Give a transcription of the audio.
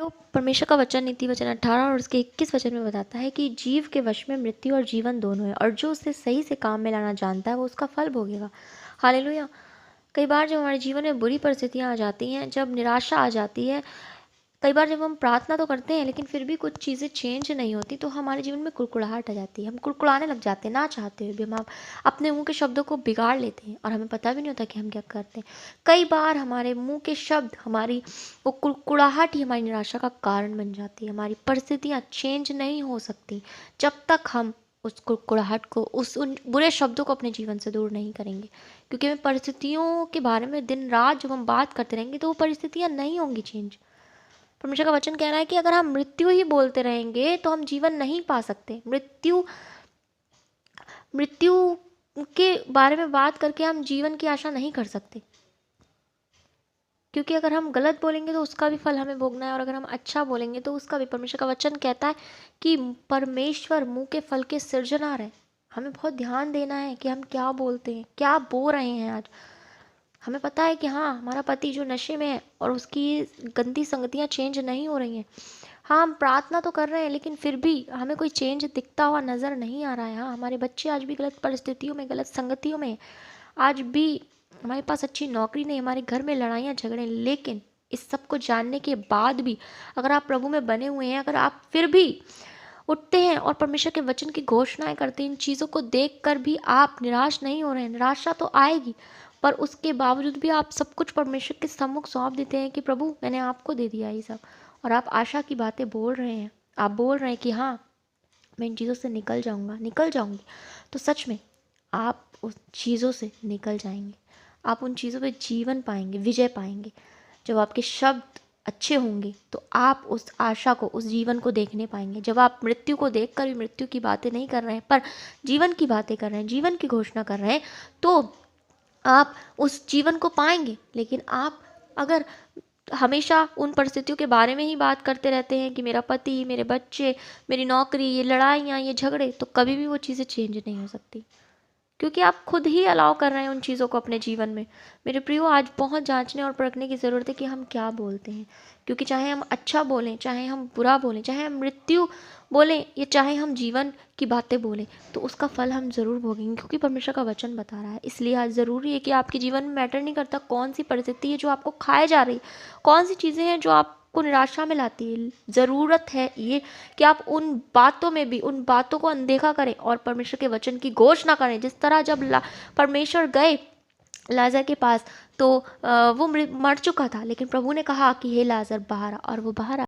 वो परमेश्वर का वचन नीति वचन 18 और उसके 21 वचन में बताता है कि जीव के वश में मृत्यु और जीवन दोनों है, और जो उसे सही से काम में लाना जानता है वो उसका फल भोगेगा। हालेलुया। कई बार जब हमारे जीवन में बुरी परिस्थितियाँ आ जाती हैं, जब निराशा आ जाती है, कई बार जब हम प्रार्थना तो करते हैं लेकिन फिर भी कुछ चीज़ें चेंज नहीं होती, तो हमारे जीवन में कुड़कुड़ाहट आ जाती है। हम कुड़कुड़ाने लग जाते हैं, ना चाहते हुए भी हम अपने मुंह के शब्दों को बिगाड़ लेते हैं और हमें पता भी नहीं होता कि हम क्या करते हैं। कई बार हमारे मुंह के शब्द, हमारी वो कुड़कुड़ाहट ही हमारी निराशा का कारण बन जाती है। हमारी परिस्थितियाँ चेंज नहीं हो सकती जब तक हम उस कुड़कुड़ाहट को, उन बुरे शब्दों को अपने जीवन से दूर नहीं करेंगे। क्योंकि हमें परिस्थितियों के बारे में दिन रात जब हम बात करते रहेंगे तो वो परिस्थितियाँ नहीं होंगी चेंज। परमेश्वर का वचन कह रहा है कि अगर हम मृत्यु ही बोलते रहेंगे तो हम जीवन नहीं पा सकते। मृत्यु के बारे में बात करके हम जीवन की आशा नहीं कर सकते, क्योंकि अगर हम गलत बोलेंगे तो उसका भी फल हमें भोगना है, और अगर हम अच्छा बोलेंगे तो उसका भी। परमेश्वर का वचन कहता है कि परमेश्वर मुंह के फल के सृजनहार है। हमें बहुत ध्यान देना है कि हम क्या बोलते हैं, क्या बोल रहे हैं। आज हमें पता है कि हाँ, हमारा पति जो नशे में है और उसकी गंदी संगतियाँ चेंज नहीं हो रही हैं। हाँ, हम प्रार्थना तो कर रहे हैं लेकिन फिर भी हमें कोई चेंज दिखता हुआ नज़र नहीं आ रहा है। हाँ, हमारे बच्चे आज भी गलत परिस्थितियों में, गलत संगतियों में, आज भी हमारे पास अच्छी नौकरी नहीं, हमारे घर में लड़ाइयाँ झगड़े। लेकिन इस सब को जानने के बाद भी अगर आप प्रभु में बने हुए हैं, अगर आप फिर भी उठते हैं और परमेश्वर के वचन की घोषणाएं करते हैं, इन चीज़ों को देख कर भी आप निराश नहीं हो रहे हैं। निराशा तो आएगी, पर उसके बावजूद भी आप सब कुछ परमेश्वर के सम्मुख सौंप देते हैं कि प्रभु मैंने आपको दे दिया ये सब, और आप आशा की बातें बोल रहे हैं। आप बोल रहे हैं कि हाँ, मैं इन चीज़ों से निकल जाऊंगा, निकल जाऊंगी। तो सच में आप उन चीज़ों से निकल जाएंगे, आप उन चीज़ों पे जीवन पाएंगे, विजय पाएंगे। जब आपके शब्द अच्छे होंगे तो आप उस आशा को, उस जीवन को देखने पाएंगे। जब आप मृत्यु को देखकर भी मृत्यु की बातें नहीं कर रहे हैं पर जीवन की बातें कर रहे हैं, जीवन की घोषणा कर रहे हैं, तो आप उस जीवन को पाएंगे। लेकिन आप अगर हमेशा उन परिस्थितियों के बारे में ही बात करते रहते हैं कि मेरा पति, मेरे बच्चे, मेरी नौकरी, ये लड़ाइयाँ, ये झगड़े, तो कभी भी वो चीज़ें चेंज नहीं हो सकती, क्योंकि आप खुद ही अलाउ कर रहे हैं उन चीज़ों को अपने जीवन में। मेरे प्रियो, आज बहुत जांचने और परखने की ज़रूरत है कि हम क्या बोलते हैं। क्योंकि चाहे हम अच्छा बोलें, चाहे हम बुरा बोलें, चाहे हम मृत्यु बोलें या चाहे हम जीवन की बातें बोलें, तो उसका फल हम ज़रूर भोगेंगे, क्योंकि परमेश्वर का वचन बता रहा है। इसलिए आज ज़रूरी है कि आपके जीवन में मैटर नहीं करता कौन सी परिस्थिति है जो आपको खाए जा रही, कौन सी चीज़ें हैं जो आपको निराशा में लाती है। ज़रूरत है ये कि आप उन बातों में भी, उन बातों को अनदेखा करें और परमेश्वर के वचन की घोषणा करें। जिस तरह जब परमेश्वर गए लाजर के पास, तो वो मर चुका था, लेकिन प्रभु ने कहा कि हे लाजर बाहर आ, और वो बाहर आ